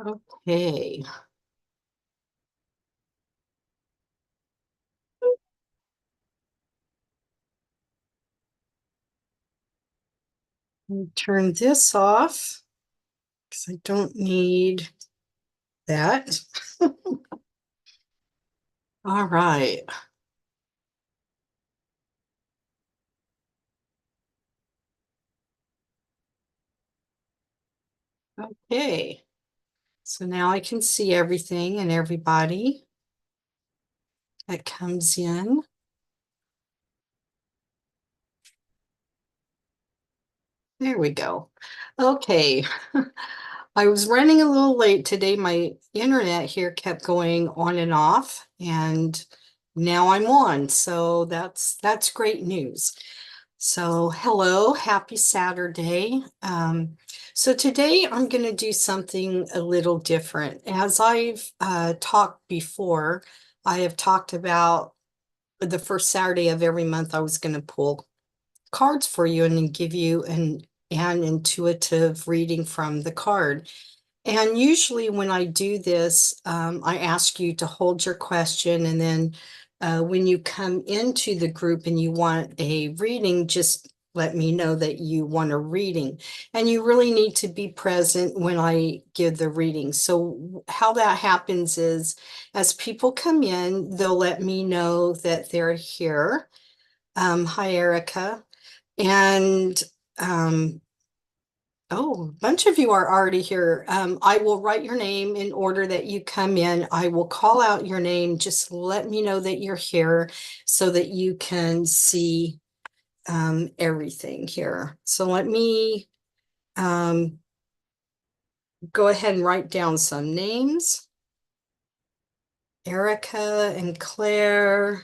Okay, turn this off because I don't need that. All right. Okay. So now I can see everything and everybody that comes in. There we go. Okay. I was running a little late today. My internet here kept going on and off, and now I'm on. So that's great news. So hello, happy Saturday. So today I'm going to do something a little different. As I've talked before, I have talked about the first Saturday of every month I was going to pull cards for you and then give you an intuitive reading from the card. And usually when I do this, I ask you to hold your question, and then when you come into the group and you want a reading, just let me know that you want a reading. And you really need to be present when I give the reading. So how that happens is as people come in, they'll let me know that they're here. Hi, Erica. And oh, a bunch of you are already here. I will write your name in order that you come in. I will call out your name. Just let me know that you're here so that you can see everything here. So let me um, go ahead and write down some names. Erica and Claire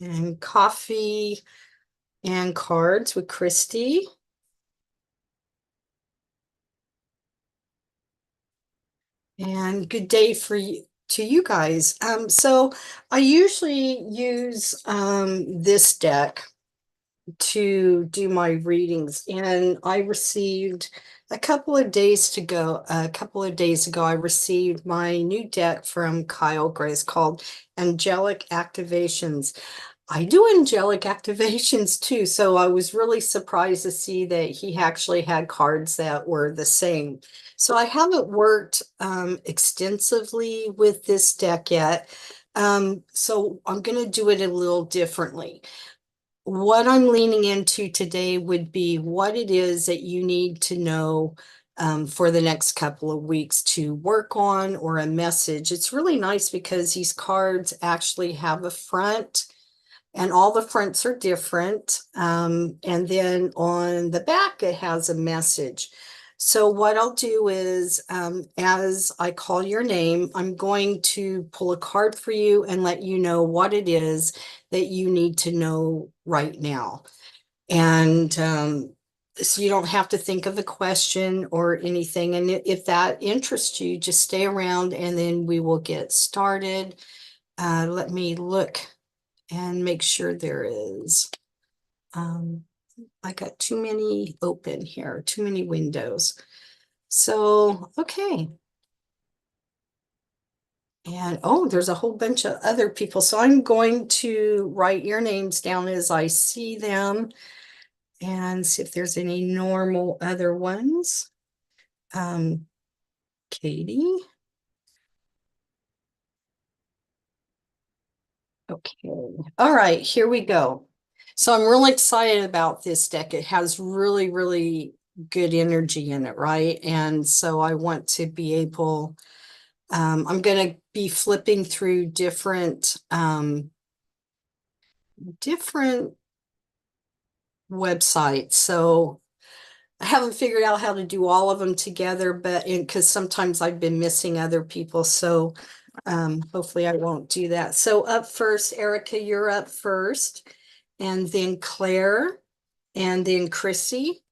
and coffee and cards with Christy. And good day for you to you guys. So I usually use this deck to do my readings, and I received a couple of days ago, I received my new deck from Kyle Grace called Angelic Activations. I do angelic activations too, so I was really surprised to see that he actually had cards that were the same. So I haven't worked extensively with this deck yet, so I'm going to do it a little differently. What I'm leaning into today would be what it is that you need to know for the next couple of weeks to work on, or a message. It's really nice because these cards actually have a front, and all the fronts are different. And then on the back, it has a message. So what I'll do is, as I call your name, I'm going to pull a card for you and let you know what it is that you need to know right now. And so you don't have to think of a question or anything. And if that interests you, just stay around and then we will get started. Let me look and make sure there is. I got too many open here, too many windows. So, okay. And oh, there's a whole bunch of other people. So I'm going to write your names down as I see them and see if there's any normal other ones. Um, Katie. Okay. All right, here we go. So I'm really excited about this deck. It has really, really good energy in it, right? And so I want to be able, I'm going to be flipping through different websites. So I haven't figured out how to do all of them together, but because sometimes I've been missing other people. So hopefully I won't do that. So up first, Erica, you're up first, and then Claire, and then Chrissy,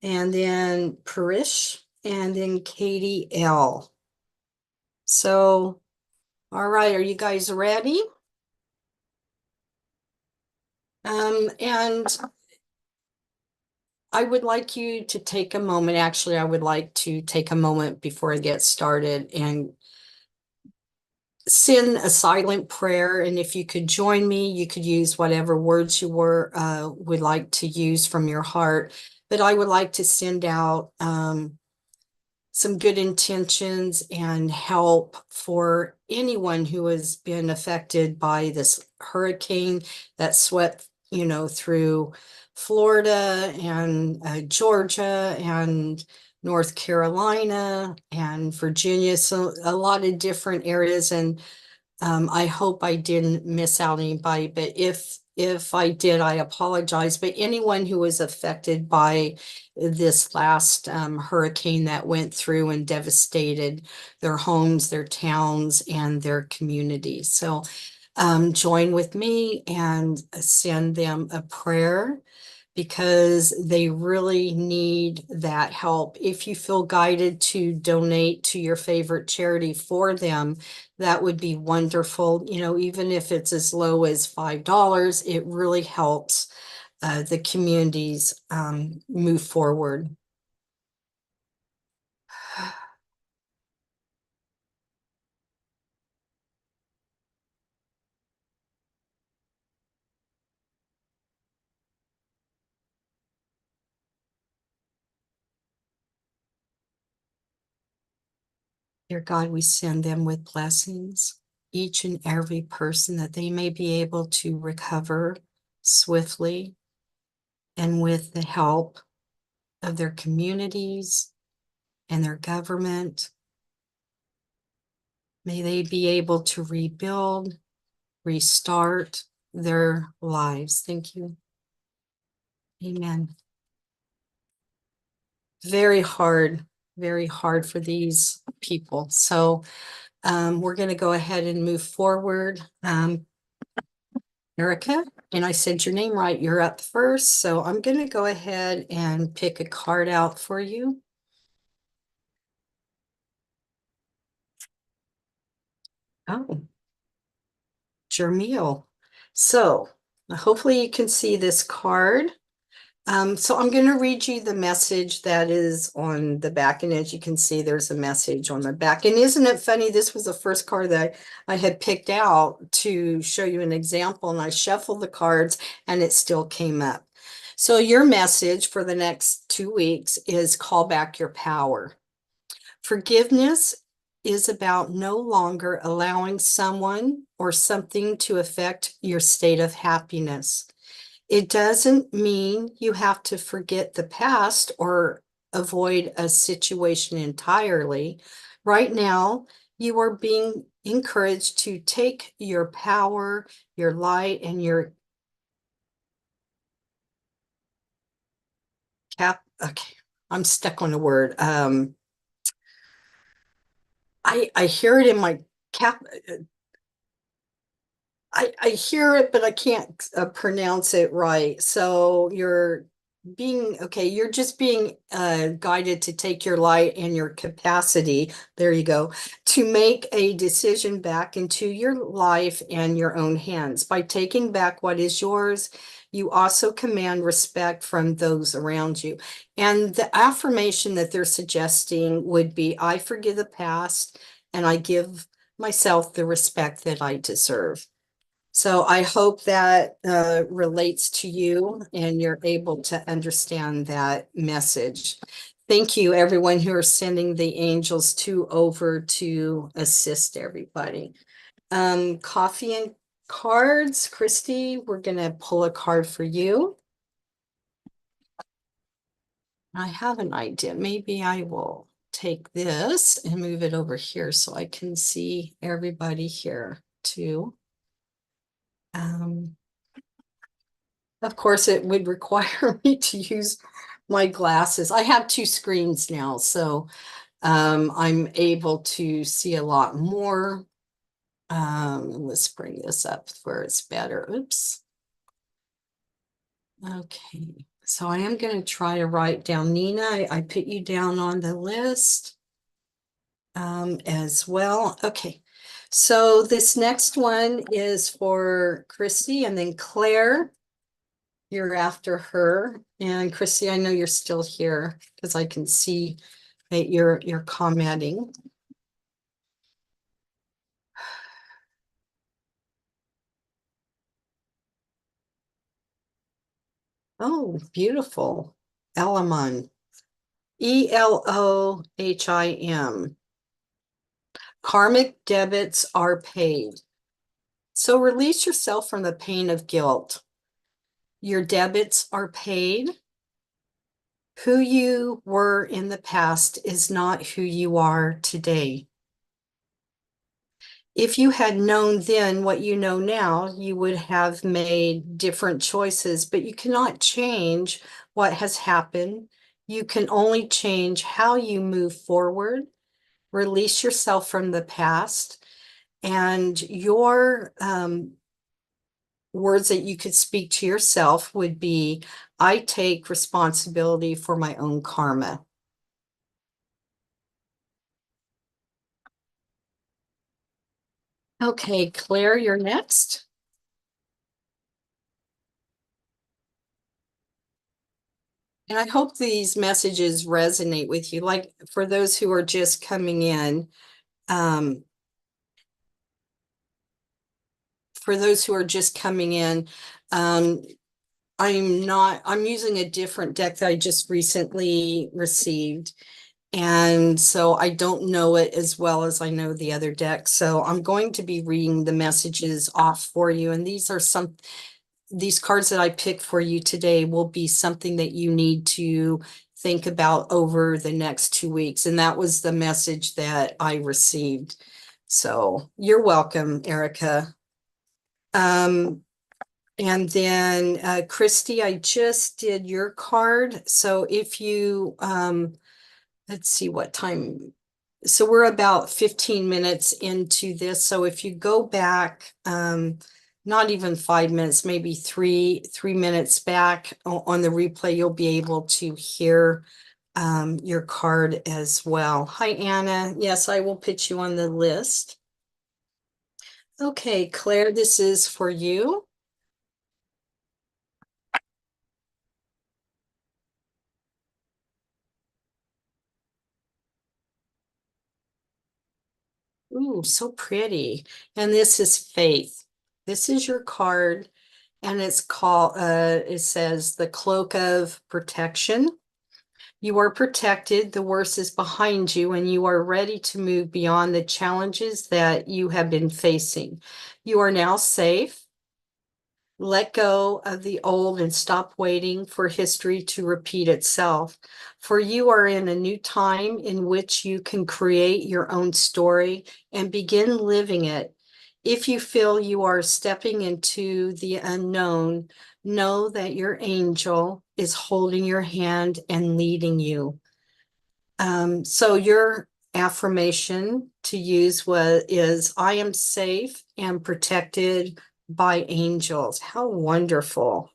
and then Parish, and then Katie L. So, all right, are you guys ready? And I would like you to take a moment. Actually, I would like to take a moment before I get started and send a silent prayer. And if you could join me, you could use whatever words you would like to use from your heart. But I would like to send out some good intentions and help for anyone who has been affected by this hurricane that swept, through Florida and Georgia and North Carolina and Virginia. So a lot of different areas. And I hope I didn't miss out anybody, but if I did, I apologize. But anyone who was affected by this last hurricane that went through and devastated their homes, their towns, and their communities. So join with me and send them a prayer because they really need that help. If you feel guided to donate to your favorite charity for them, that would be wonderful. Even if it's as low as $5, it really helps the communities move forward. Dear God, we send them with blessings, each and every person, that they may be able to recover swiftly and with the help of their communities and their government. May they be able to rebuild, restart their lives. Thank you. Amen. Very hard for these people. So we're going to go ahead and move forward. Erica, and I said your name right. You're up first. So I'm going to go ahead and pick a card out for you. Oh, Jermiel. So hopefully you can see this card. So I'm going to read you the message that is on the back. And as you can see, there's a message on the back. And isn't it funny? This was the first card that I had picked out to show you an example. And I shuffled the cards and it still came up. So your message for the next 2 weeks is call back your power. Forgiveness is about no longer allowing someone or something to affect your state of happiness. It doesn't mean you have to forget the past or avoid a situation entirely. Right now, you are being encouraged to take your power, your light, and your okay, I'm stuck on a word. I hear it in my cap. I hear it, but I can't pronounce it right. So you're just being guided to take your light and your capacity, there you go, to make a decision back into your life and your own hands. By taking back what is yours, you also command respect from those around you. And the affirmation that they're suggesting would be, I forgive the past and I give myself the respect that I deserve. So I hope that relates to you and you're able to understand that message. Thank you, everyone who are sending the angels over to assist everybody. Coffee and cards. Christy, we're going to pull a card for you. I have an idea. Maybe I will take this and move it over here so I can see everybody here too. Of course, it would require me to use my glasses. I have 2 screens now, so I'm able to see a lot more. Let's bring this up where it's better. Oops. Okay, so I am going to try to write down Nina. I put you down on the list as well. Okay, so this next one is for Christy and then Claire. You're after her. And Chrissy, I know you're still here because I can see that you're commenting. Oh, beautiful. Elohim. Elohim. Karmic debits are paid. So release yourself from the pain of guilt. Your debits are paid. Who you were in the past is not who you are today. If you had known then what you know now, you would have made different choices, but you cannot change what has happened. You can only change how you move forward. Release yourself from the past, and your words that you could speak to yourself would be, I take responsibility for my own karma. Okay, Claire, you're next. And I hope these messages resonate with you. Like for those who are just coming in, um, for those who are just coming in, um, I'm using a different deck that I just recently received. And so I don't know it as well as I know the other deck. So I'm going to be reading the messages off for you. And these cards that I picked for you today will be something that you need to think about over the next 2 weeks. And that was the message that I received. So you're welcome, Erica. Um, and then Christy, I just did your card. So if you let's see what time. So we're about 15 minutes into this. So if you go back, not even 5 minutes, maybe three minutes back on the replay, you'll be able to hear your card as well. Hi, Anna. Yes, I will put you on the list. Okay, Claire, this is for you. Ooh, so pretty. And this is Faith. This is your card, and it's called, it says the Cloak of Protection. You are protected, the worst is behind you, and you are ready to move beyond the challenges that you have been facing. You are now safe. Let go of the old and stop waiting for history to repeat itself. For you are in a new time in which you can create your own story and begin living it. If you feel you are stepping into the unknown, know that your angel is holding your hand and leading you. So your affirmation to use is I am safe and protected by angels. How wonderful.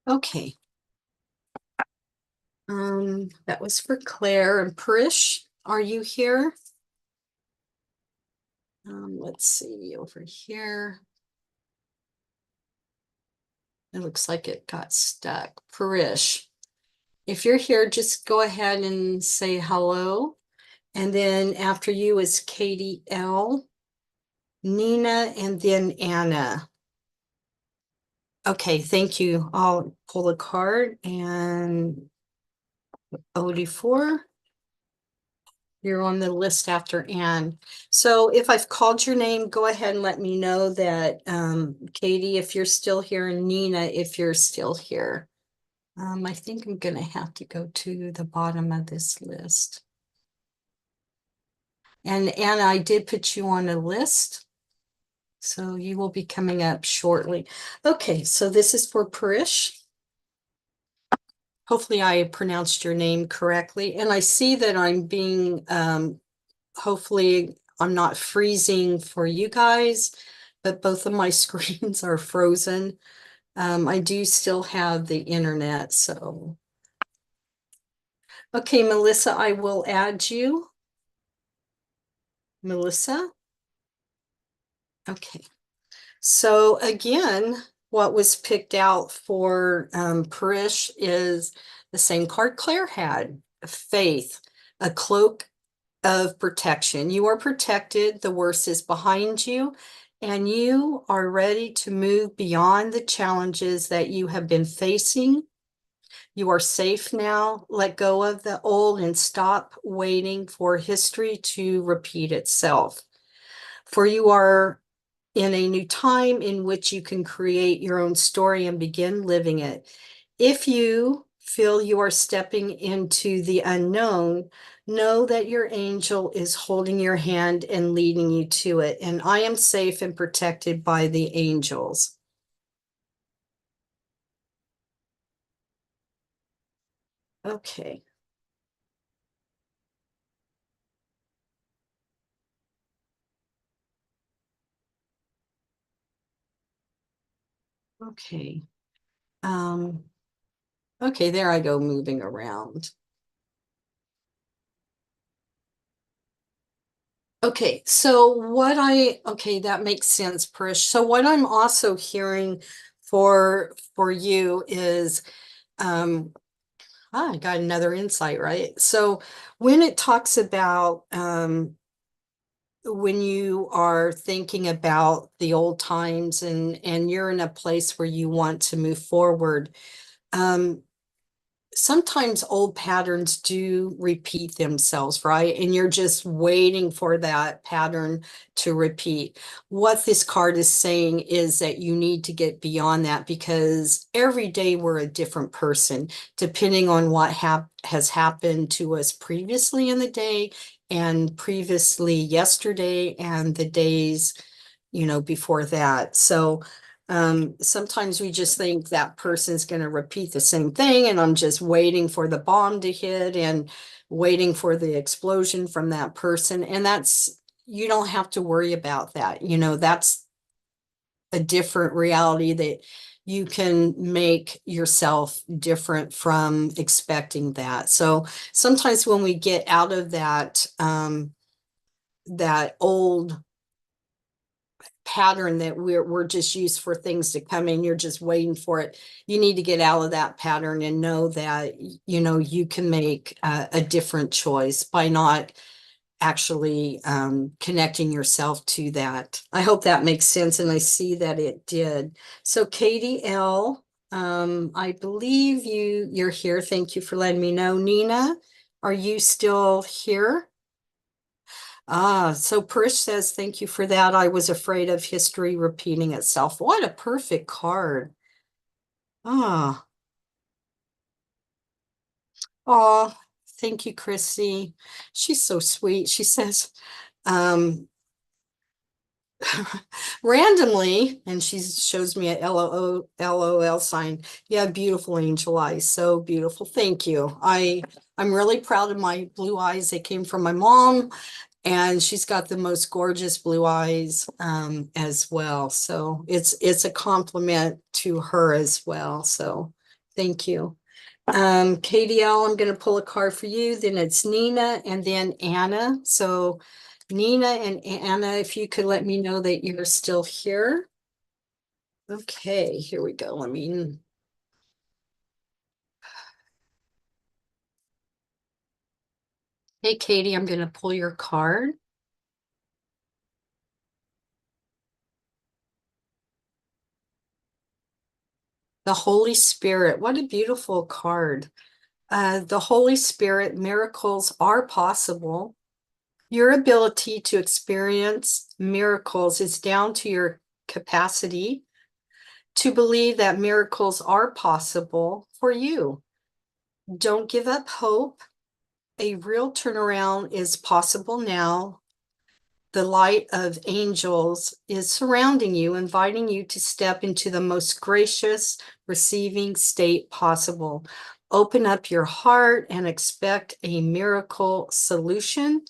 Okay. That was for Claire and Prish. Are you here? Let's see over here. It looks like it got stuck. Parish, if you're here, just go ahead and say hello. And then after you is Katie L, Nina, and then Anna. Okay, thank you. I'll pull a card and OD4. You're on the list after Anne. So if I've called your name, go ahead and let me know that, Katie, if you're still here, and Nina, if you're still here. I think I'm gonna have to go to the bottom of this list. And Anna, I did put you on a list, so you will be coming up shortly. Okay, so this is for Parish. Hopefully I pronounced your name correctly. And I see that I'm being, hopefully I'm not freezing for you guys, but both of my screens are frozen. I do still have the internet, so Okay, Melissa, I will add you. Melissa? Okay. So again, what was picked out for Parish is the same card Claire had, faith, a cloak of protection. You are protected, the worst is behind you, and you are ready to move beyond the challenges that you have been facing. You are safe now. Let go of the old and stop waiting for history to repeat itself. For you are in a new time in which you can create your own story and begin living it. If you feel you are stepping into the unknown, know that your angel is holding your hand and leading you to it. And I am safe and protected by the angels. Okay. Okay. Um, okay, there I go moving around. Okay, that makes sense, Parish. So what I'm also hearing for you is I got another insight, right? So when it talks about when you are thinking about the old times and you're in a place where you want to move forward, um, sometimes old patterns do repeat themselves, right? And you're just waiting for that pattern to repeat. What this card is saying is that you need to get beyond that because every day we're a different person, depending on what has happened to us previously in the day and previously yesterday and the days, before that. So sometimes we just think that person's going to repeat the same thing, and I'm just waiting for the bomb to hit and waiting for the explosion from that person. And you don't have to worry about that. That's a different reality that you can make yourself different from expecting that. So sometimes when we get out of that old pattern that we're just used for things to come in, you're just waiting for it, you need to get out of that pattern and know that you can make a different choice by not actually connecting yourself to that. I hope that makes sense, and I see that it did. So Katie L, I believe you're here. Thank you for letting me know. Nina, are you still here? So Parish says, thank you for that. I was afraid of history repeating itself. What a perfect card. Ah, oh, thank you, Chrissy. She's so sweet. She says, um, randomly, and she shows me a LOL sign. Yeah, beautiful angel eyes. So beautiful. Thank you. I'm really proud of my blue eyes. They came from my mom. And she's got the most gorgeous blue eyes as well. So it's a compliment to her as well. So thank you. Katie L, I'm going to pull a card for you. Then it's Nina and then Anna. So Nina and Anna, if you could let me know that you're still here. Okay, here we go. Hey, Katie, I'm going to pull your card. The Holy Spirit. What a beautiful card. The Holy Spirit, miracles are possible. Your ability to experience miracles is down to your capacity to believe that miracles are possible for you. Don't give up hope. A real turnaround is possible now. The light of angels is surrounding you, inviting you to step into the most gracious receiving state possible. Open up your heart and expect a miracle solution.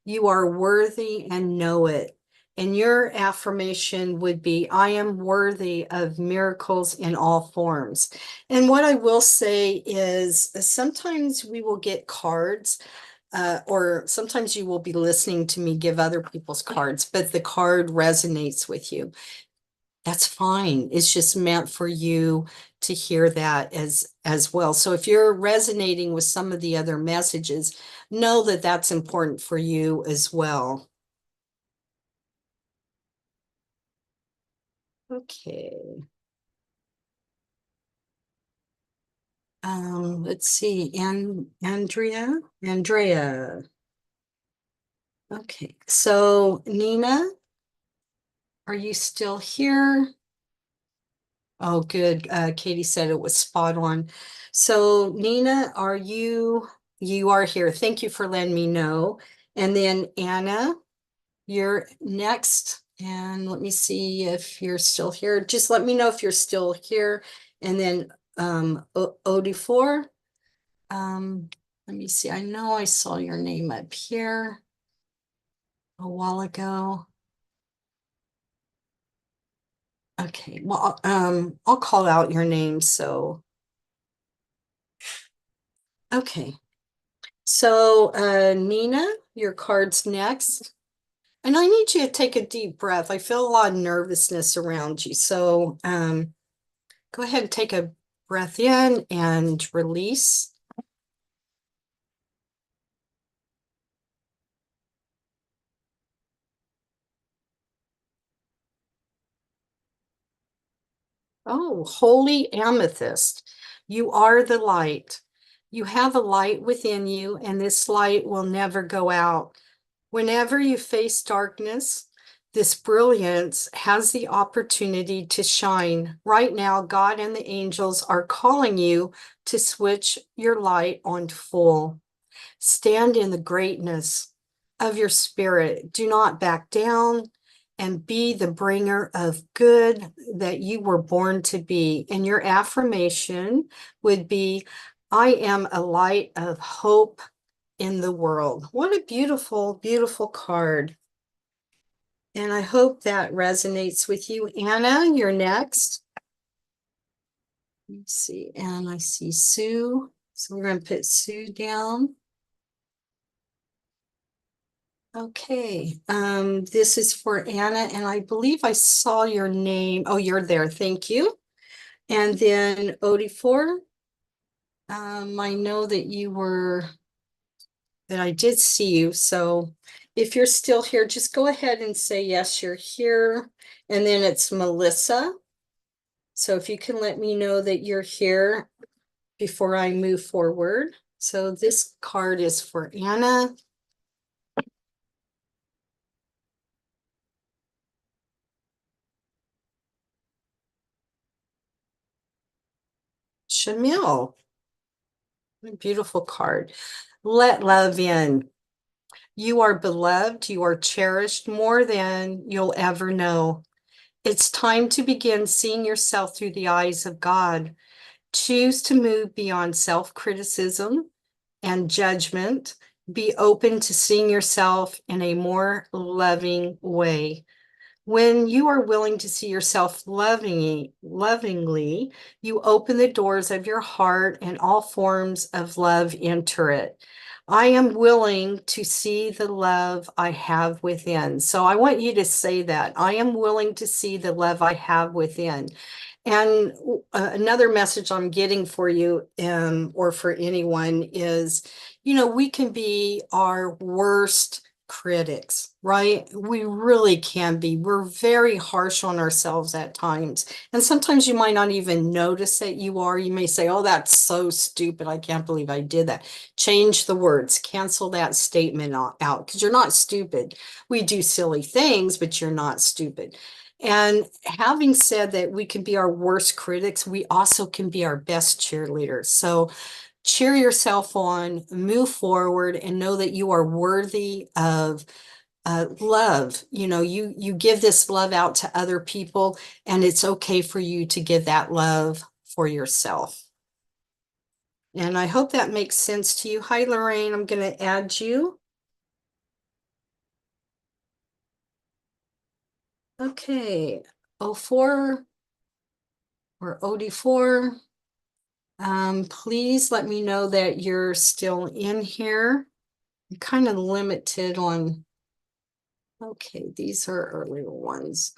You are worthy and know it. And your affirmation would be, I am worthy of miracles in all forms. And what I will say is sometimes we will get cards, or sometimes you will be listening to me give other people's cards, but the card resonates with you. That's fine. It's just meant for you to hear that as well. So if you're resonating with some of the other messages, know that that's important for you as well. Okay. Let's see. Andrea. Okay. So Nina, are you still here? Oh, good. Katie said it was spot on. So Nina, you are here. Thank you for letting me know. And then Anna, you're next. And let me see if you're still here. Just let me know if you're still here. And then Odifor, let me see. I know I saw your name up here a while ago. Okay, well, I'll call out your name. So, okay. So, Nina, your card's next. And I need you to take a deep breath. I feel a lot of nervousness around you. So, go ahead and take a breath in and release. Oh, holy amethyst, you are the light. You have a light within you, and this light will never go out. Whenever you face darkness, this brilliance has the opportunity to shine. Right now, God and the angels are calling you to switch your light on full. Stand in the greatness of your spirit. Do not back down and be the bringer of good that you were born to be. And your affirmation would be, I am a light of hope in the world. What a beautiful, beautiful card. And I hope that resonates with you. Anna, you're next. Let's see. And I see Sue. So we're going to put Sue down. Okay. This is for Anna, and I believe I saw your name. Oh, you're there. Thank you. And then Odifor. I know that I did see you. So if you're still here, just go ahead and say, yes, you're here. And then it's Melissa. So if you can let me know that you're here before I move forward. So this card is for Anna. Shamil. Beautiful card. Let love in. You are beloved. You are cherished more than you'll ever know. It's time to begin seeing yourself through the eyes of God. Choose to move beyond self-criticism and judgment. Be open to seeing yourself in a more loving way. When you are willing to see yourself lovingly, you open the doors of your heart and all forms of love enter it. I am willing to see the love I have within. So I want you to say that. I am willing to see the love I have within. And another message I'm getting for you, or for anyone, is, we can be our worst critics, right? We really can be. We're very harsh on ourselves at times. And sometimes you might not even notice that you are. You may say, oh, that's so stupid. I can't believe I did that. Change the words, cancel that statement out, because you're not stupid. We do silly things, but you're not stupid. And having said that, we can be our worst critics, we also can be our best cheerleaders. So cheer yourself on, move forward, and know that you are worthy of love. You give this love out to other people, and it's okay for you to give that love for yourself. And I hope that makes sense to you. Hi, Lorraine. I'm going to add you. Okay, O4 or OD4. Please let me know that you're still in here. I'm kind of limited on, okay, these are earlier ones.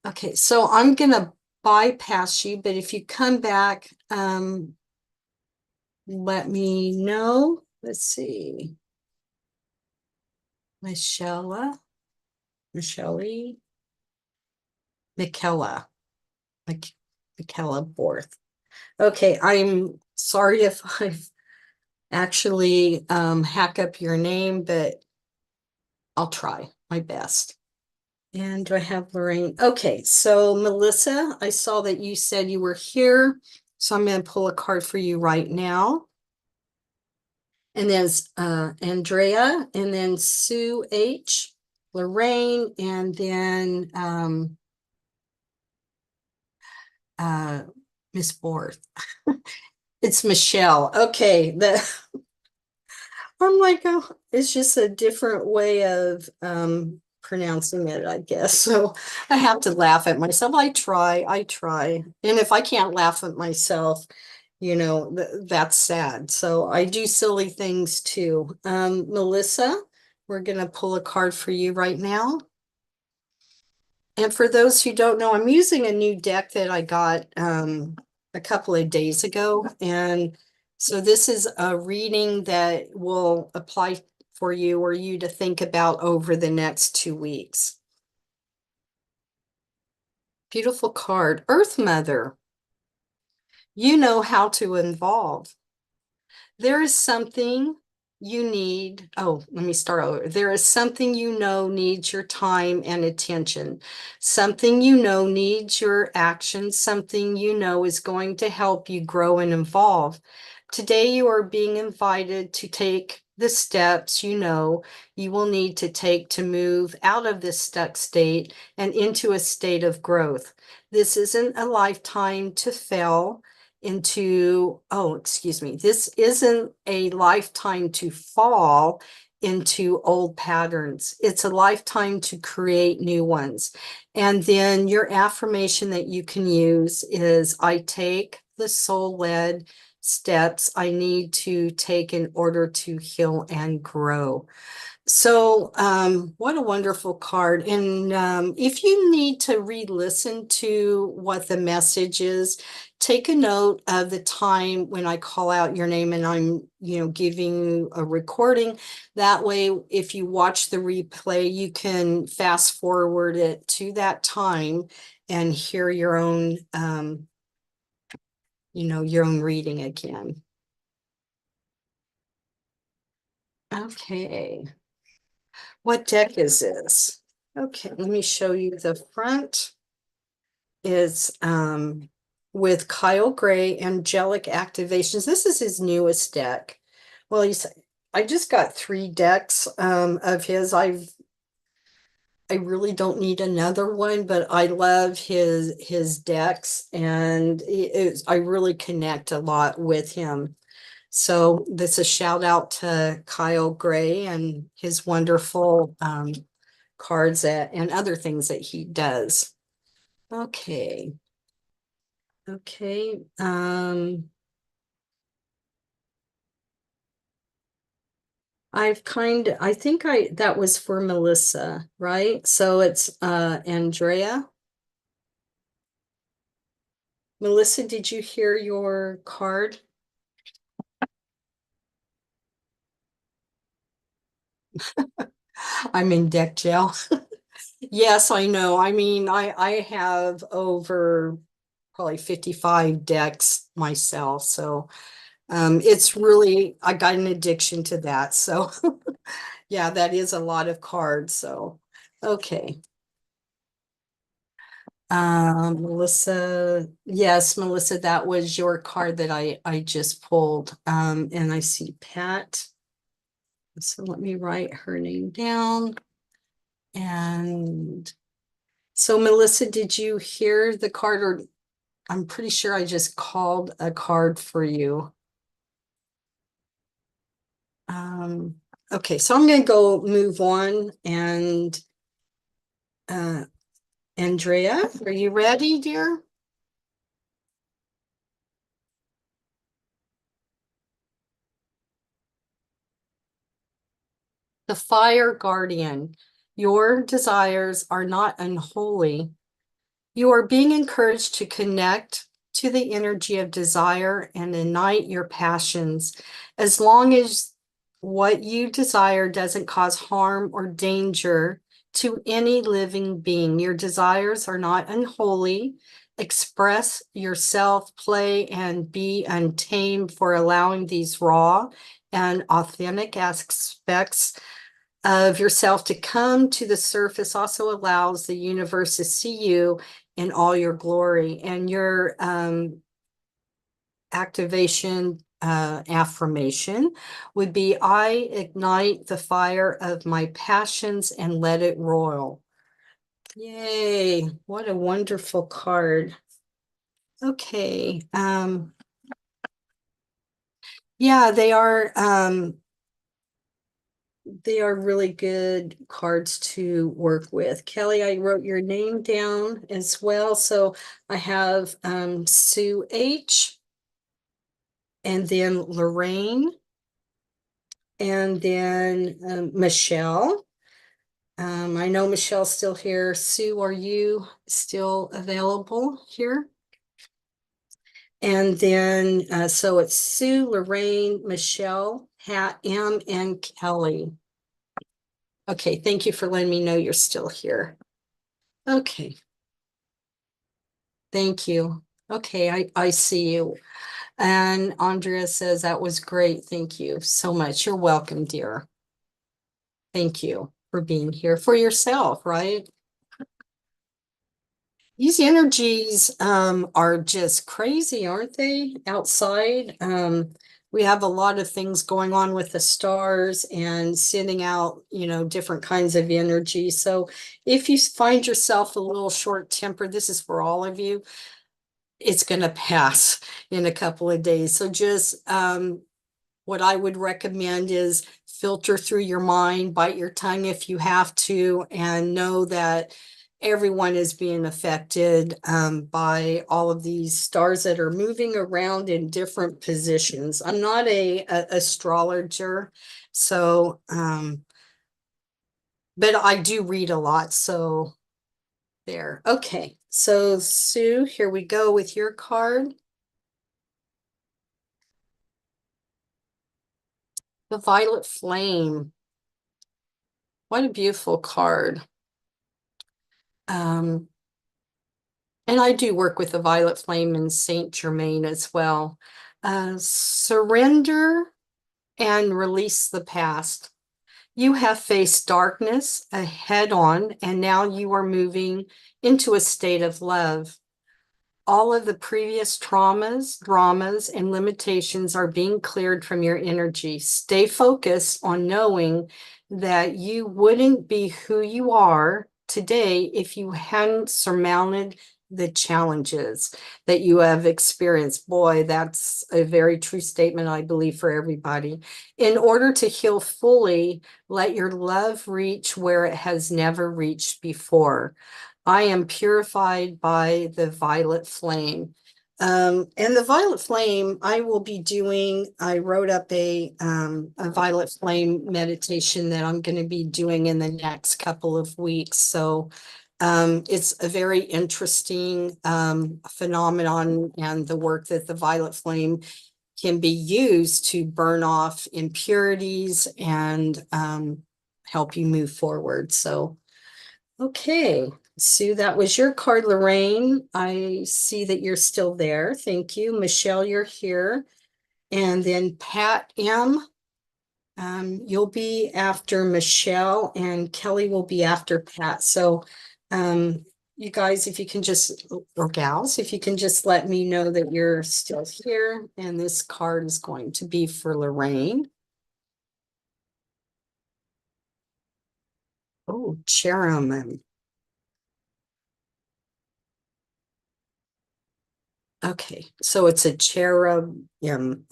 Okay, so I'm gonna bypass you, but if you come back, let me know. Let's see. Michelle, Michaela, Michaela Borth. Okay, I'm sorry if I've actually hack up your name, but I'll try my best. And do I have Lorraine? Okay, so Melissa, I saw that you said you were here. So I'm going to pull a card for you right now. And there's Andrea, and then Sue H, Lorraine, and then Miss Borth. It's Michelle. Okay, I'm like, oh, it's just a different way of pronouncing it, I guess. So I have to laugh at myself. I try. And if I can't laugh at myself, that's sad. So I do silly things too. Melissa, we're gonna pull a card for you right now. And for those who don't know, I'm using a new deck that I got a couple of days ago. And so this is a reading that will apply for you or you to think about over the next 2 weeks. Beautiful card. Earth Mother, you know how to involve. There is something you need. Oh, let me start over. There is something you know needs your time and attention. Something you know needs your action. Something you know is going to help you grow and evolve. Today, you are being invited to take the steps you know you will need to take to move out of this stuck state and into a state of growth. This isn't a lifetime to fail into, oh, excuse me, this isn't a lifetime to fall into old patterns. It's a lifetime to create new ones. And then your affirmation that you can use is, I take the soul-led steps I need to take in order to heal and grow. So, what a wonderful card. And if you need to re-listen to what the message is, take a note of the time when I call out your name and I'm, giving you a recording. That way, if you watch the replay, you can fast forward it to that time and hear your own reading again. Okay. What deck is this? Okay, let me show you the front. Is with Kyle Gray, Angelic Activations. This is his newest deck. Well, I just got 3 decks of his. I really don't need another one, but I love his decks, and I really connect a lot with him. So this is a shout out to Kyle Gray and his wonderful cards and other things that he does. Okay. Okay. I think that was for Melissa, right? So it's Andrea. Melissa, did you hear your card? I'm in deck jail. Yes, I know. I mean, I have over probably 55 decks myself. So it's really, I got an addiction to that. So yeah, that is a lot of cards. So okay. Melissa, yes, Melissa, that was your card that I just pulled. And I see Pat. So let me write her name down. And so Melissa, did you hear the card, or I'm pretty sure I just called a card for you. Um, okay, so I'm going to go move on and Andrea, are you ready, dear? The fire guardian. Your desires are not unholy. You are being encouraged to connect to the energy of desire and ignite your passions. As long as what you desire doesn't cause harm or danger to any living being, your desires are not unholy. Express yourself, play, and be untamed for allowing these raw and authentic aspects of yourself to come to the surface also allows the universe to see you in all your glory. And your activation affirmation would be, I ignite the fire of my passions and let it roil. Yay, what a wonderful card. Okay. Yeah, they are really good cards to work with. Kelly, I wrote your name down as well. So I have Sue H, and then Lorraine, and then Michelle. I know Michelle's still here. Sue, are you still available here? And then, so it's Sue, Lorraine, Michelle, Pat, M, and Kelly. Okay, thank you for letting me know you're still here. Okay, thank you. Okay, I see you. And Andrea says that was great. Thank you so much. You're welcome, dear. Thank you for being here for yourself, right? These energies are just crazy, aren't they? Outside. We have a lot of things going on with the stars and sending out, different kinds of energy. So if you find yourself a little short-tempered, this is for all of you, it's going to pass in a couple of days. So just what I would recommend is filter through your mind, bite your tongue if you have to, and know that everyone is being affected by all of these stars that are moving around in different positions. I'm not a astrologer, so but I do read a lot, so there. Okay, so Sue, here we go with your card. The Violet Flame. What a beautiful card. Um, and I do work with the Violet Flame in Saint Germain as well. Surrender and release the past. You have faced darkness head on, and now you are moving into a state of love. All of the previous traumas, dramas, and limitations are being cleared from your energy. Stay focused on knowing that you wouldn't be who you are today if you hadn't surmounted the challenges that you have experienced. Boy, that's a very true statement, I believe, for everybody. In order to heal fully, let your love reach where it has never reached before. I am purified by the violet flame. And the violet flame, I will be doing, I wrote up a violet flame meditation that I'm going to be doing in the next couple of weeks. So it's a very interesting phenomenon, and the work that the violet flame can be used to burn off impurities and help you move forward. So okay, Sue, that was your card. Lorraine, I see that you're still there. Thank you. Michelle, you're here. And then Pat M, you'll be after Michelle, and Kelly will be after Pat. So you guys, if you can just, or gals, if you can just let me know that you're still here. And this card is going to be for Lorraine. Oh, Cherubim. Okay, so it's a cherubim.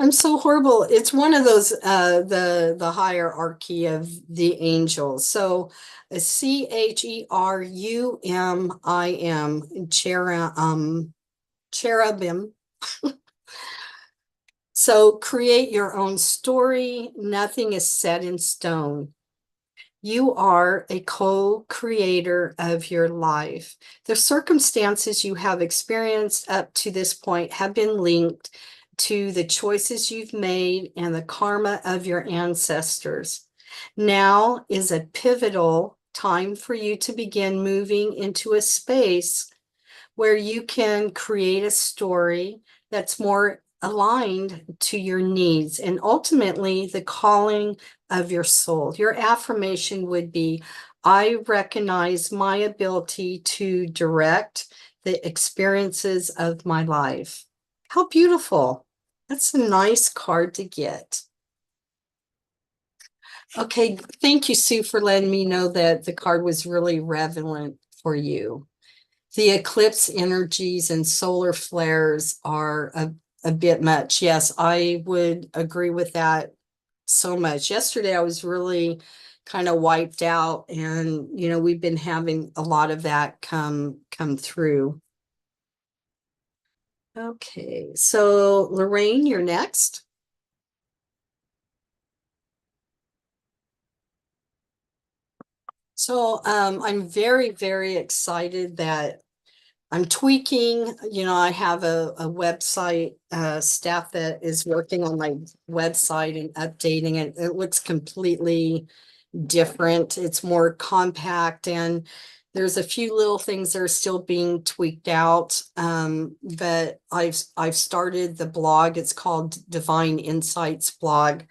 I'm so horrible. It's one of those the hierarchy of the angels. So CHERUMIM cherubim. So create your own story. Nothing is set in stone. You are a co-creator of your life. The circumstances you have experienced up to this point have been linked to the choices you've made and the karma of your ancestors. Now is a pivotal time for you to begin moving into a space where you can create a story that's more aligned to your needs and ultimately the calling of your soul. Your affirmation would be, I recognize my ability to direct the experiences of my life. How beautiful. That's a nice card to get. Okay, thank you, Sue, for letting me know that the card was really relevant for you. The eclipse energies and solar flares are a bit much. Yes, I would agree with that so much. Yesterday, I was really kind of wiped out, and we've been having a lot of that come through. Okay, so Lorraine, you're next. So I'm very, very excited that I'm tweaking. I have a website staff that is working on my website and updating it. It looks completely different. It's more compact, and there's a few little things that are still being tweaked out. But I've started the blog. It's called Divine Insights blog.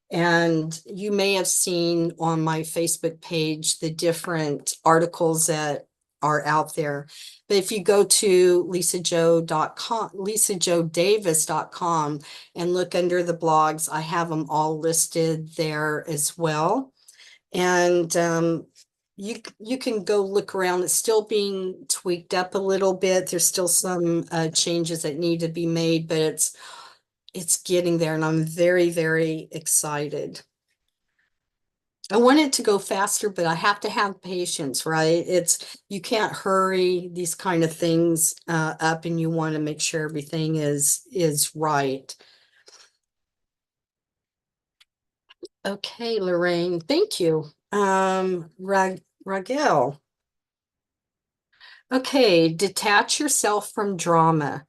And you may have seen on my Facebook page the different articles that are out there. But if you go to lisajoe.com, lisajoedavis.com, and look under the blogs, I have them all listed there as well. And you can go look around. It's still being tweaked up a little bit. There's still some changes that need to be made, but it's getting there, and I'm very, very excited. I want it to go faster, but I have to have patience, right? You can't hurry these kind of things up, and you want to make sure everything is right. Okay, Lorraine, thank you. Raquel. Okay, detach yourself from drama.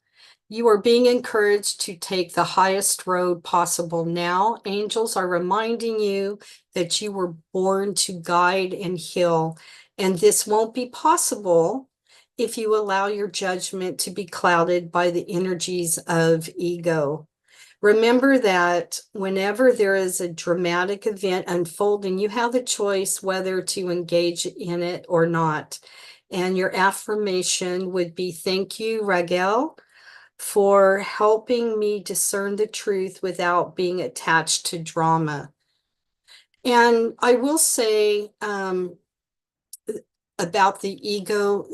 You are being encouraged to take the highest road possible now. Angels are reminding you that you were born to guide and heal, and this won't be possible if you allow your judgment to be clouded by the energies of ego. Remember that whenever there is a dramatic event unfolding, you have the choice whether to engage in it or not. And your affirmation would be, thank you, Raquel, for helping me discern the truth without being attached to drama. And I will say about the ego,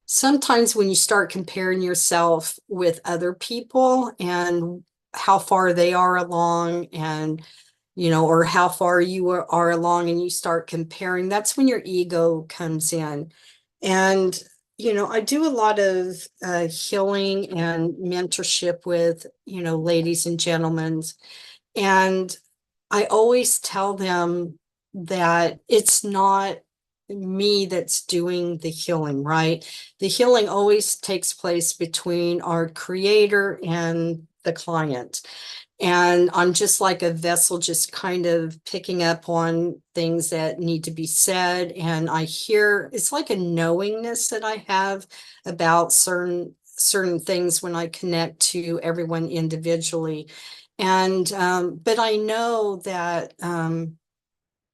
sometimes when you start comparing yourself with other people and how far they are along, and or how far you are along, and you start comparing, that's when your ego comes in. And I do a lot of healing and mentorship with ladies and gentlemen, and I always tell them that it's not me that's doing the healing, right? The healing always takes place between our creator and the client. And I'm just like a vessel, just kind of picking up on things that need to be said. And I hear, it's like a knowingness that I have about certain things when I connect to everyone individually. And but I know that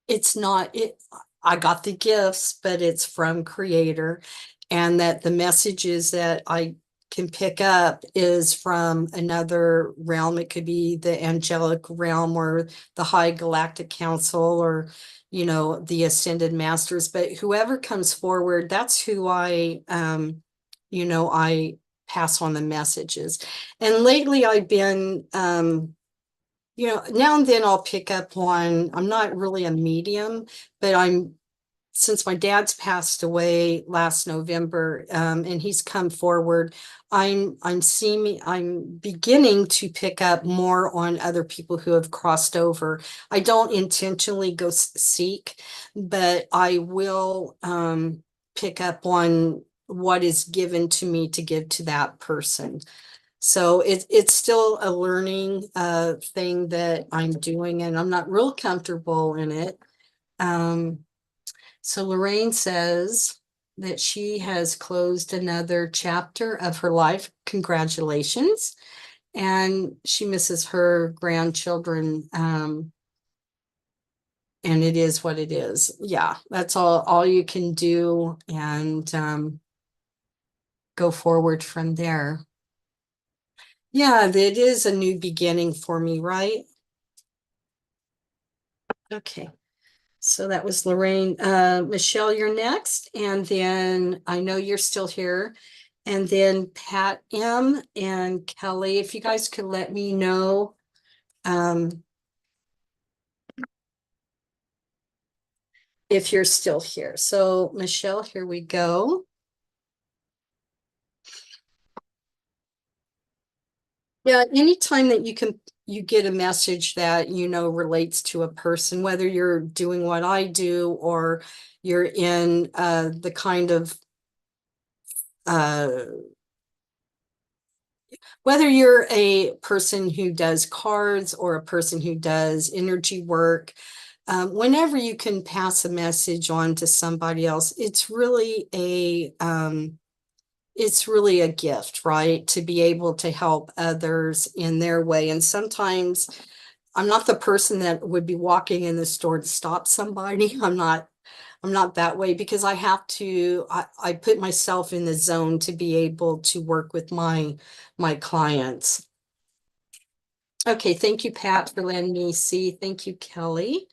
it's not it. I got the gifts, but it's from Creator, and that the messages that I can pick up is from another realm. It could be the angelic realm or the high galactic council, or the ascended masters. But whoever comes forward, that's who I pass on the messages. And lately I've been, now and then I'll pick up one. I'm not really a medium, but since my dad's passed away last November, and he's come forward, I'm beginning to pick up more on other people who have crossed over. I don't intentionally go seek, but I will pick up on what is given to me to give to that person. So it's still a learning thing that I'm doing, and I'm not real comfortable in it. So Lorraine says that she has closed another chapter of her life. Congratulations. And she misses her grandchildren. And it is what it is. Yeah, that's all you can do, and go forward from there. Yeah, it is a new beginning for me, right? Okay. So that was Lorraine. Michelle, you're next. And then I know you're still here. And then Pat M and Kelly, if you guys could let me know if you're still here. So Michelle, here we go. Yeah, anytime that you get a message that relates to a person, whether you're doing what I do or you're in the kind of uh whether you're a person who does cards or a person who does energy work, whenever you can pass a message on to somebody else, it's really a gift, right? To be able to help others in their way. And sometimes I'm not the person that would be walking in the store to stop somebody. I'm not that way, because I put myself in the zone to be able to work with my clients. Okay, thank you, Pat, for letting me see. Thank you, Kelly,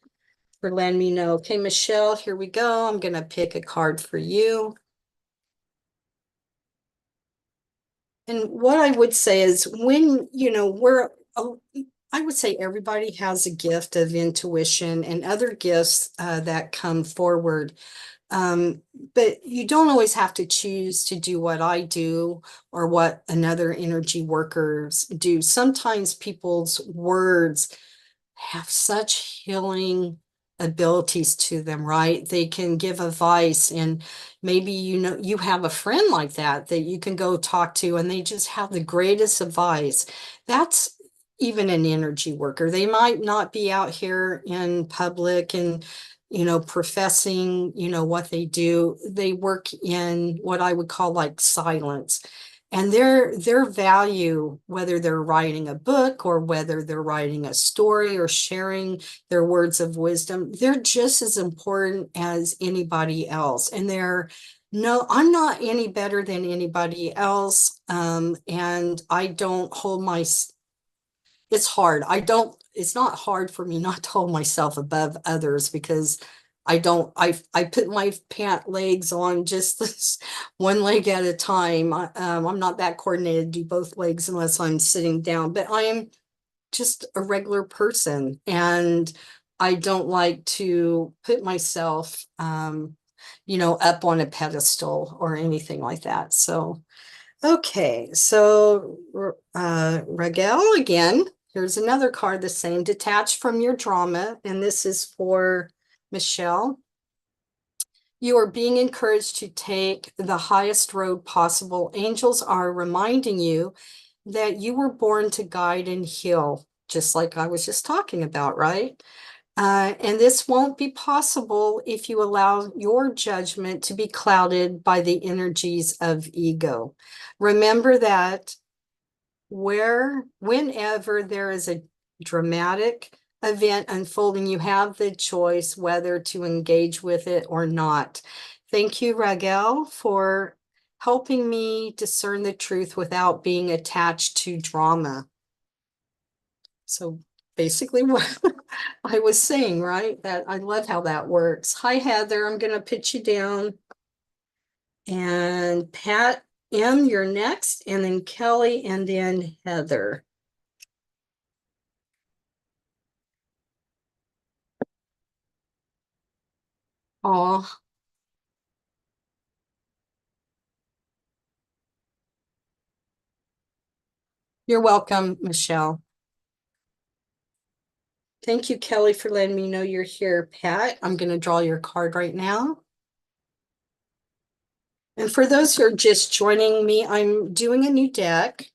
for letting me know. Okay, Michelle, here we go. I'm gonna pick a card for you. And what I would say is, when I would say everybody has a gift of intuition and other gifts that come forward. Um, but you don't always have to choose to do what I do or what another energy workers do. Sometimes people's words have such healing abilities to them, right? They can give advice, and maybe you have a friend like that you can go talk to, and they just have the greatest advice. That's even an energy worker. They might not be out here in public and professing what they do. They work in what I would call like silence. And their value, whether they're writing a book or whether they're writing a story or sharing their words of wisdom, they're just as important as anybody else. And no, I'm not any better than anybody else. And I don't hold it's hard. It's not hard for me not to hold myself above others, because I put my pant legs on just this one leg at a time. I'm not that coordinated to do both legs unless I'm sitting down, but I am just a regular person, and I don't like to put myself, up on a pedestal or anything like that. So, okay. So, Raquel again. Here's another card, the same. Detach from your drama. And this is for Michelle. You are being encouraged to take the highest road possible. Angels are reminding you that you were born to guide and heal, just like I was just talking about, right? And this won't be possible if you allow your judgment to be clouded by the energies of ego. Remember that whenever there is a dramatic event unfolding, you have the choice whether to engage with it or not. Thank you, Raquel, for helping me discern the truth without being attached to drama. So basically what I was saying, right? That I love how that works. Hi, Heather. I'm going to put you down. And Pat, M, you're next, and then Kelly, and then Heather. Oh, you're welcome, Michelle. Thank you, Kelly, for letting me know you're here. Pat, I'm going to draw your card right now. And for those who are just joining me, I'm doing a new deck,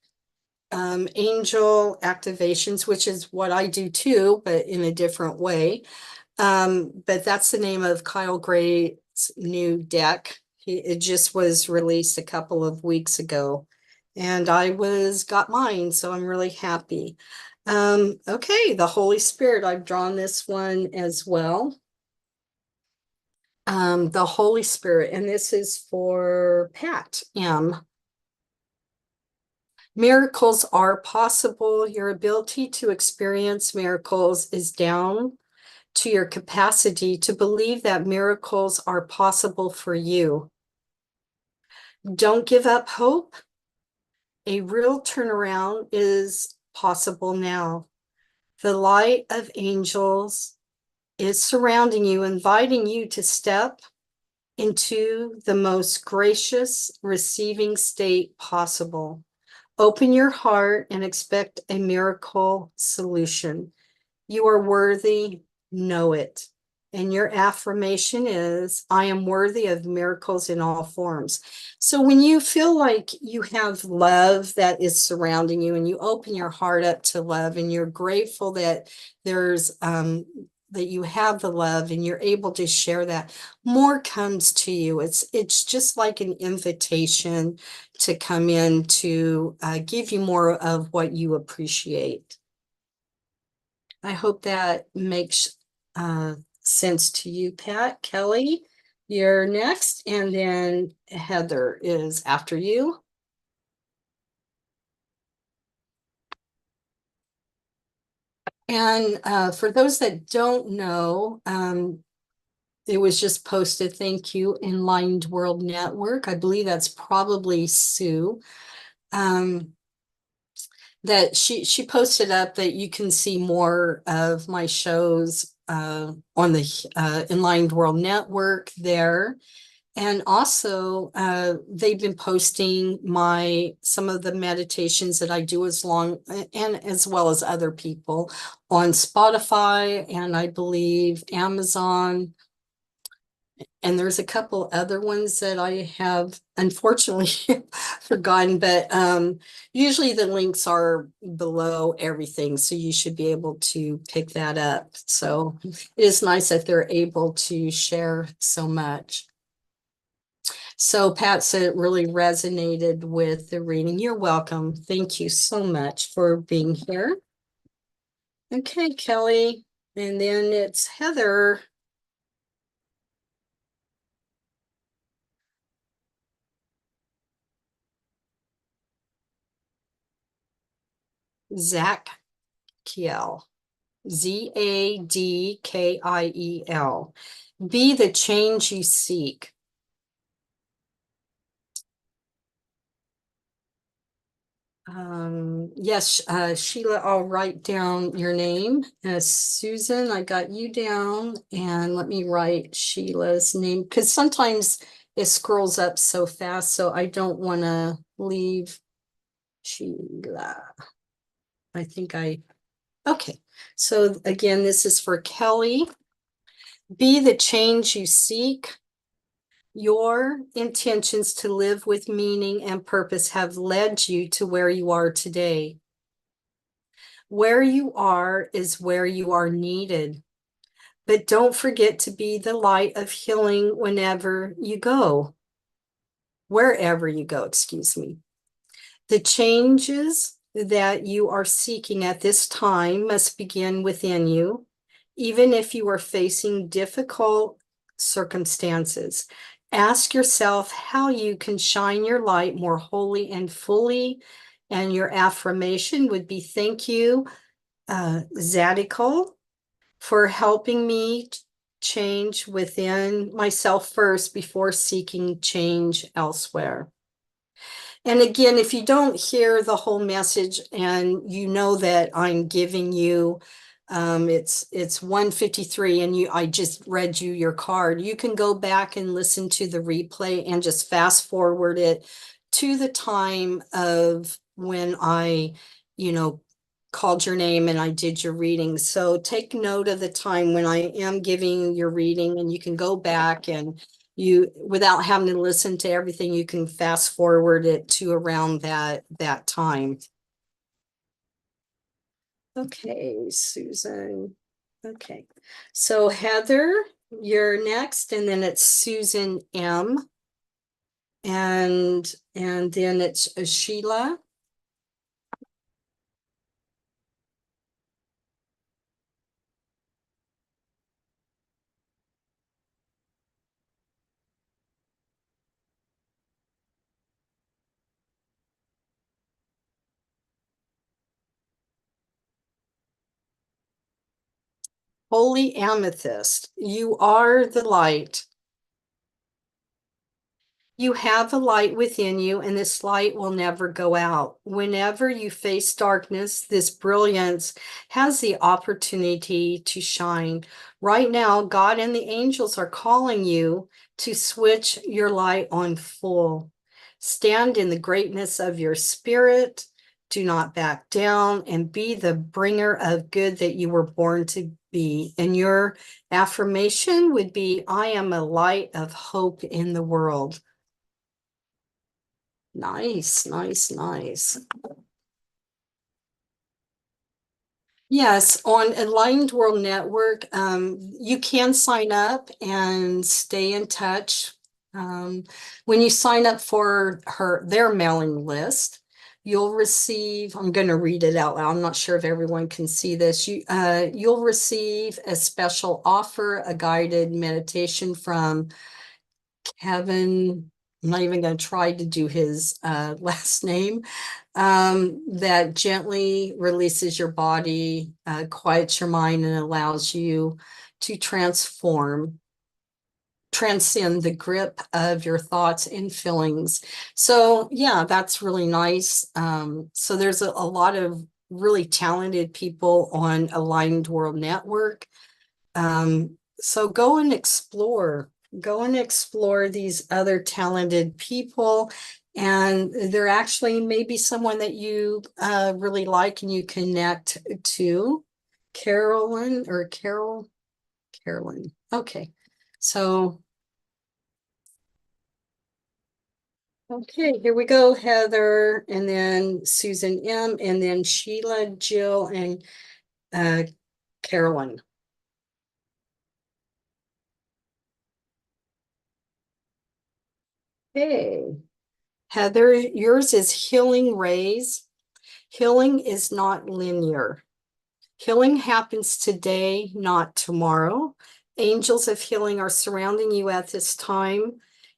Angel Activations, which is what I do too, but in a different way. But that's the name of Kyle Gray's new deck. It just was released a couple of weeks ago, and I got mine, so I'm really happy. Okay, the Holy Spirit. I've drawn this one as well. The Holy Spirit, and this is for Pat M. Miracles are possible. Your ability to experience miracles is down to your capacity to believe that miracles are possible for you. Don't give up hope. A real turnaround is possible now. The light of angels is surrounding you, inviting you to step into the most gracious receiving state possible. Open your heart and expect a miracle solution. You are worthy, know it. And your affirmation is, I am worthy of miracles in all forms. So when you feel like you have love that is surrounding you and you open your heart up to love and you're grateful that that you have the love and you're able to share that, more comes to you. It's just like an invitation to come in to give you more of what you appreciate. I hope that makes sense to you, Pat. Kelly, you're next, and then Heather is after you. And for those that don't know, it was just posted. Thank you, Enlightened World Network. I believe that's probably Sue. That she posted up that you can see more of my shows on the Enlightened World Network there. And also, they've been posting some of the meditations that I do and as well as other people on Spotify and I believe Amazon. And there's a couple other ones that I have unfortunately forgotten, but usually the links are below everything, so you should be able to pick that up. So it is nice that they're able to share so much. So Pat said it really resonated with the reading. You're welcome. Thank you so much for being here. Okay, Kelly. And then it's Heather. Zach Kiel. Zadkiel. Be the change you seek. Yes, Sheila, I'll write down your name. Susan, I got you down, and let me write Sheila's name because sometimes it scrolls up so fast, so I don't want to leave Sheila. Okay. So again, this is for Kelly. Be the change you seek. Your intentions to live with meaning and purpose have led you to where you are today. Where you are is where you are needed. But don't forget to be the light of healing wherever you go, excuse me. The changes that you are seeking at this time must begin within you, even if you are facing difficult circumstances. Ask yourself how you can shine your light more wholly and fully. And your affirmation would be, thank you, Zadikal, for helping me change within myself first before seeking change elsewhere. And again, if you don't hear the whole message and you know that I'm giving you, it's 1:53 and I just read you your card, you can go back and listen to the replay and just fast forward it to the time of when you know, called your name and I did your reading. So take note of the time when I am giving your reading, and you can go back and without having to listen to everything, you can fast forward it to around that time. Okay, Susan. Okay. So Heather, you're next, and then it's Susan M. And then it's Sheila. Holy Amethyst, you are the light. You have a light within you, and this light will never go out. Whenever you face darkness, this brilliance has the opportunity to shine. Right now, God and the angels are calling you to switch your light on full. Stand in the greatness of your spirit. Do not back down, and be the bringer of good that you were born to be. And your affirmation would be, I am a light of hope in the world. Nice, nice, nice. Yes, on Enlightened World Network, you can sign up and stay in touch. When you sign up for their mailing list, you'll receive, I'm going to read it out loud. I'm not sure if everyone can see this. You'll receive a special offer, a guided meditation from Kevin. I'm not even going to try to do his last name. That gently releases your body, quiets your mind, and allows you to transcend the grip of your thoughts and feelings. So yeah, that's really nice. So there's a lot of really talented people on Aligned World Network. So go and explore these other talented people. And they're actually maybe someone that you really like and you connect to. Carolyn. Okay. So, okay, here we go, Heather, and then Susan M, and then Sheila, Jill, and uh, Carolyn. Hey, Heather, yours is healing rays. Healing is not linear. Healing happens today, not tomorrow. Angels of healing are surrounding you at this time.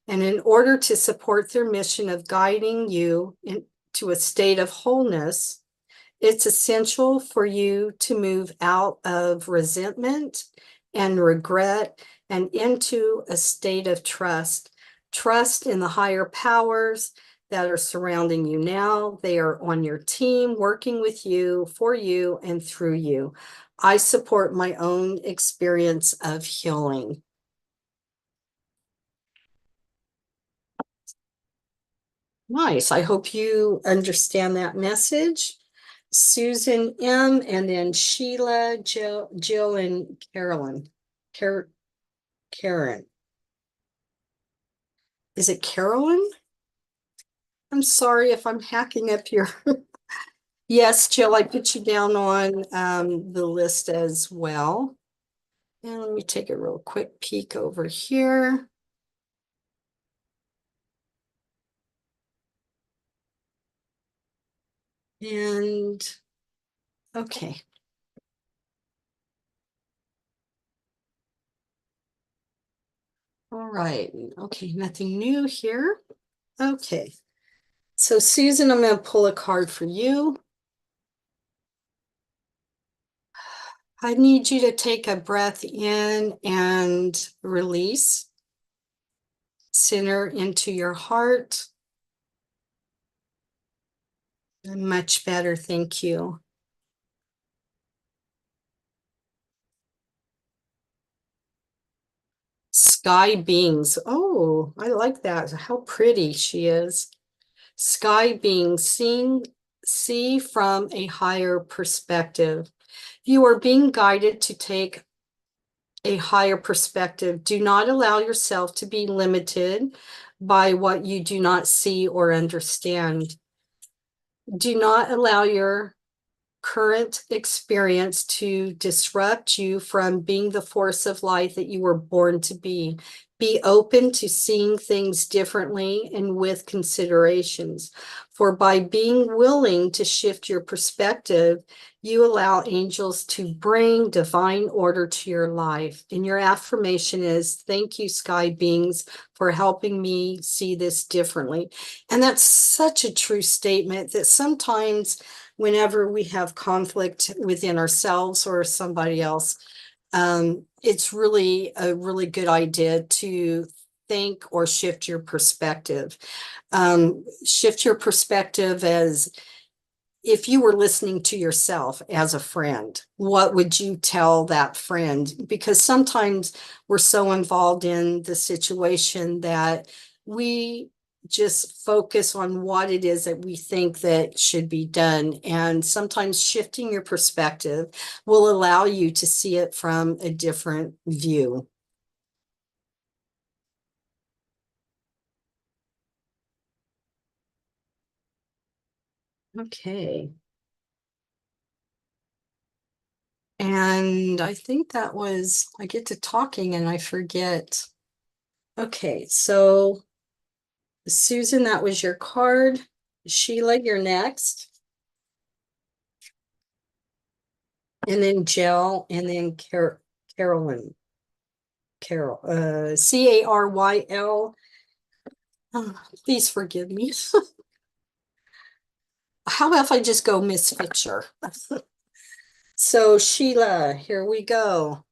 And in order to support their mission of guiding you into a state of wholeness, it's essential for you to move out of resentment and regret and into a state of trust. Trust in the higher powers that are surrounding you now. They are on your team, working with you, for you, and through you. I support my own experience of healing. Nice. I hope you understand that message. Susan M, and then Sheila, Jill, and Carolyn. Karen. Is it Carolyn? I'm sorry if I'm hacking up your. Yes, Jill, I put you down on the list as well. And let me take a real quick peek over here. And okay. All right. Okay, nothing new here. Okay. So Susan, I'm going to pull a card for you. I need you to take a breath in and release. Center into your heart. Much better, thank you. Sky beings. Oh, I like that. How pretty she is. Sky beings, see from a higher perspective. You are being guided to take a higher perspective. Do not allow yourself to be limited by what you do not see or understand. Do not allow your current experience to disrupt you from being the force of light that you were born to be. Be open to seeing things differently and with considerations. For by being willing to shift your perspective, you allow angels to bring divine order to your life. And your affirmation is, thank you, sky beings, for helping me see this differently. And that's such a true statement that sometimes whenever we have conflict within ourselves or somebody else, it's really a really good idea to think or shift your perspective. Shift your perspective as if you were listening to yourself as a friend, what would you tell that friend? Because sometimes we're so involved in the situation that we just focus on what it is that we think that should be done. And sometimes shifting your perspective will allow you to see it from a different view. Okay. And I think that was, I get to talking and I forget. Okay, so Susan, that was your card. Sheila, you're next. And then Jill, and then Carolyn. Carol, Caryl. Oh, please forgive me. How about if I just go Miss Fitcher? So Sheila, here we go.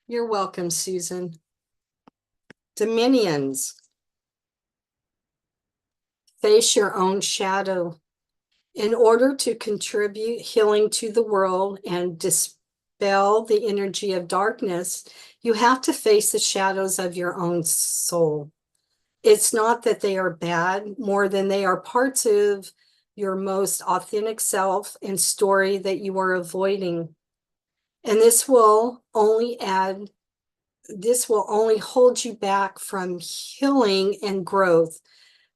You're welcome, Susan. Dominions, face your own shadow. In order to contribute healing to the world and dispel the energy of darkness, you have to face the shadows of your own soul. It's not that they are bad, more than they are parts of your most authentic self and story that you are avoiding. And this will only hold you back from healing and growth.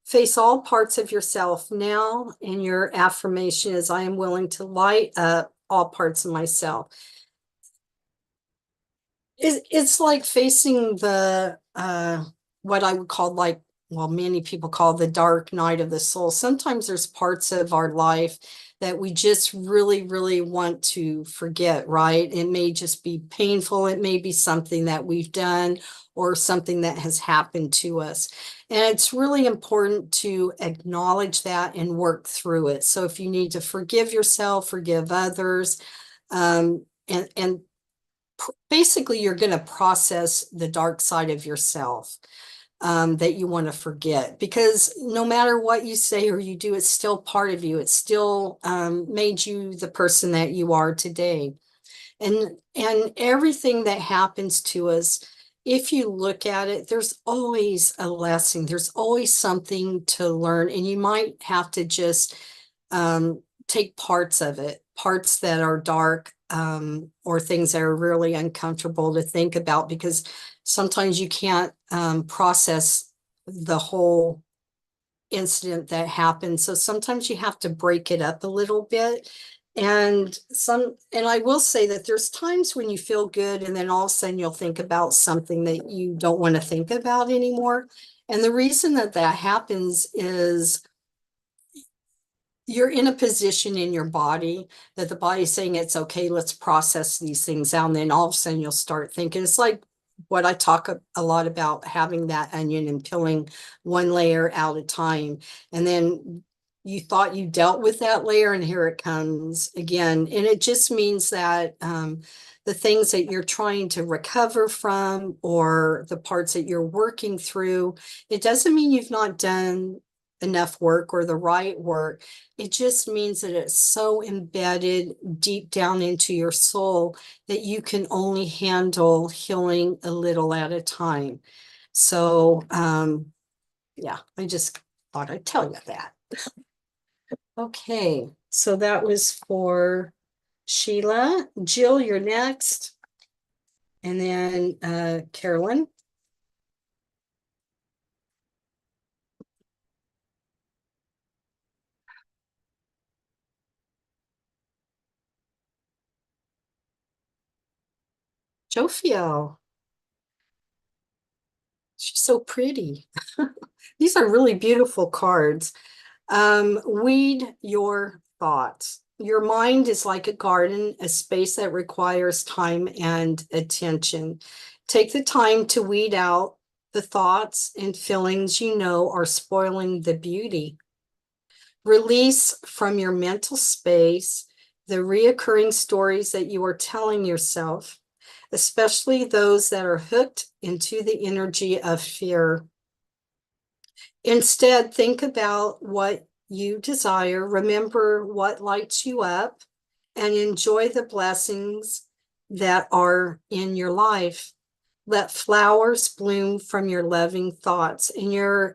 Face all parts of yourself now, and your affirmation is, I am willing to light up all parts of myself. It's like facing the what I would call, like, well, many people call the dark night of the soul. Sometimes there's parts of our life that we just really, really want to forget, right? It may just be painful. It may be something that we've done or something that has happened to us. And it's really important to acknowledge that and work through it. So if you need to forgive yourself, forgive others, and basically you're going to process the dark side of yourself that you want to forget, because no matter what you say or you do, it's still part of you. It's still made you the person that you are today. And everything that happens to us, if you look at it, there's always a lesson. There's always something to learn, and you might have to just take parts of it, parts that are dark, or things that are really uncomfortable to think about, because sometimes you can't process the whole incident that happened. So sometimes you have to break it up a little bit. And I will say that there's times when you feel good, and then all of a sudden you'll think about something that you don't want to think about anymore. And the reason that that happens is you're in a position in your body that the body's saying it's okay, let's process these things out. And then all of a sudden you'll start thinking, it's like what I talk a lot about, having that onion and peeling one layer at a time. And then you thought you dealt with that layer, and here it comes again. And it just means that the things that you're trying to recover from or the parts that you're working through. It doesn't mean you've not done enough work or the right work. It just means that it's so embedded deep down into your soul that you can only handle healing a little at a time. So, yeah, I just thought I'd tell you that. Okay, so that was for Sheila. Jill, you're next. And then Carolyn. Jophiel. She's so pretty. These are really beautiful cards. Weed your thoughts. Your mind is like a garden, a space that requires time and attention. Take the time to weed out the thoughts and feelings you know are spoiling the beauty. Release from your mental space the reoccurring stories that you are telling yourself, especially those that are hooked into the energy of fear. Instead, think about what you desire, remember what lights you up, and enjoy the blessings that are in your life. Let flowers bloom from your loving thoughts. And your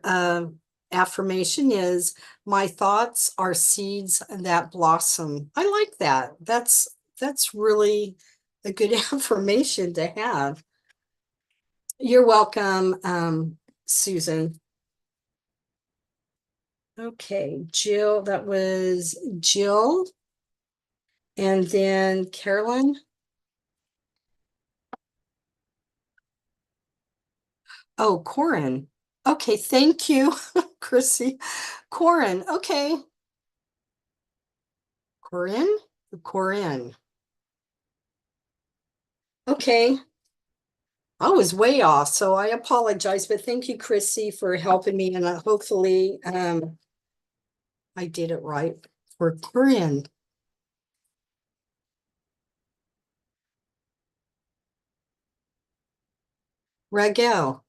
affirmation is, my thoughts are seeds that blossom. I like that. That's really a good affirmation to have. You're welcome, Susan. Okay, Jill, that was Jill. And then Carolyn. Oh, Corin. Okay, thank you, Chrissy. Corin, okay. Corin? Corin. Okay. I was way off, so I apologize, but thank you, Chrissy, for helping me, and hopefully I did it right for Corin. Raquel.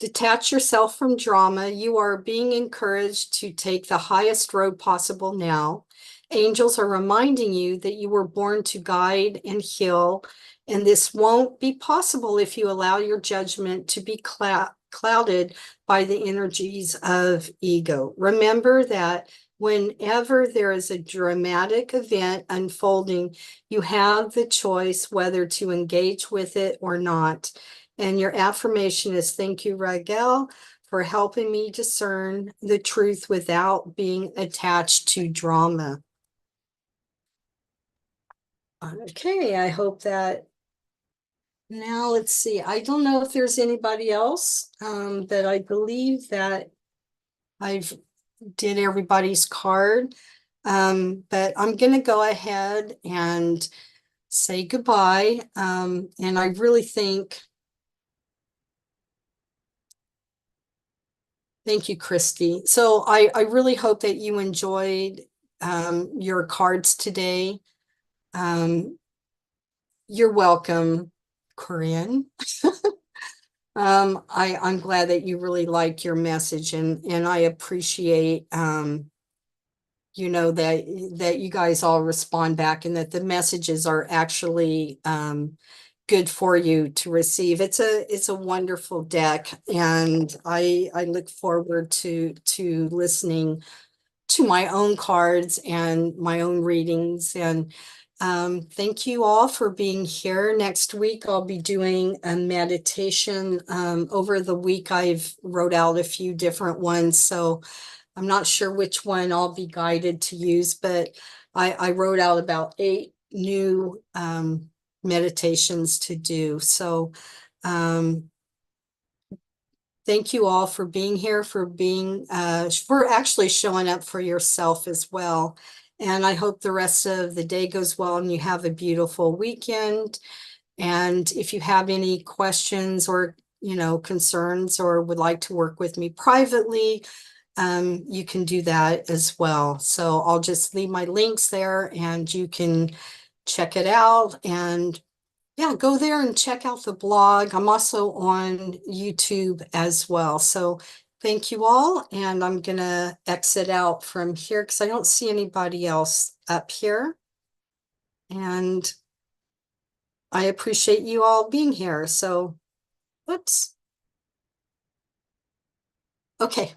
Detach yourself from drama. You are being encouraged to take the highest road possible now. Angels are reminding you that you were born to guide and heal, and this won't be possible if you allow your judgment to be clouded by the energies of ego. Remember that whenever there is a dramatic event unfolding, you have the choice whether to engage with it or not. And your affirmation is, thank you, Raquel, for helping me discern the truth without being attached to drama. Okay, I hope that. Now let's see. I don't know if there's anybody else, that I believe that I've did everybody's card. But I'm going to go ahead and say goodbye. And I really think. Thank you, Christy. So I really hope that you enjoyed your cards today. You're welcome, Corinne. I'm glad that you really like your message, and I appreciate you know that you guys all respond back and that the messages are actually good for you to receive. It's a wonderful deck, and I look forward to listening to my own cards and my own readings. And thank you all for being here. Next week I'll be doing a meditation. Over the week I've wrote out a few different ones, so I'm not sure which one I'll be guided to use, but I wrote out about 8 new meditations to do. So thank you all for being here, for for actually showing up for yourself as well. And I hope the rest of the day goes well and you have a beautiful weekend. And if you have any questions or, concerns or would like to work with me privately, you can do that as well. So I'll just leave my links there and you can check it out. And yeah, go there and check out the blog. I'm also on YouTube as well. So thank you all. And I'm going to exit out from here because I don't see anybody else up here. And I appreciate you all being here. So, whoops. Okay.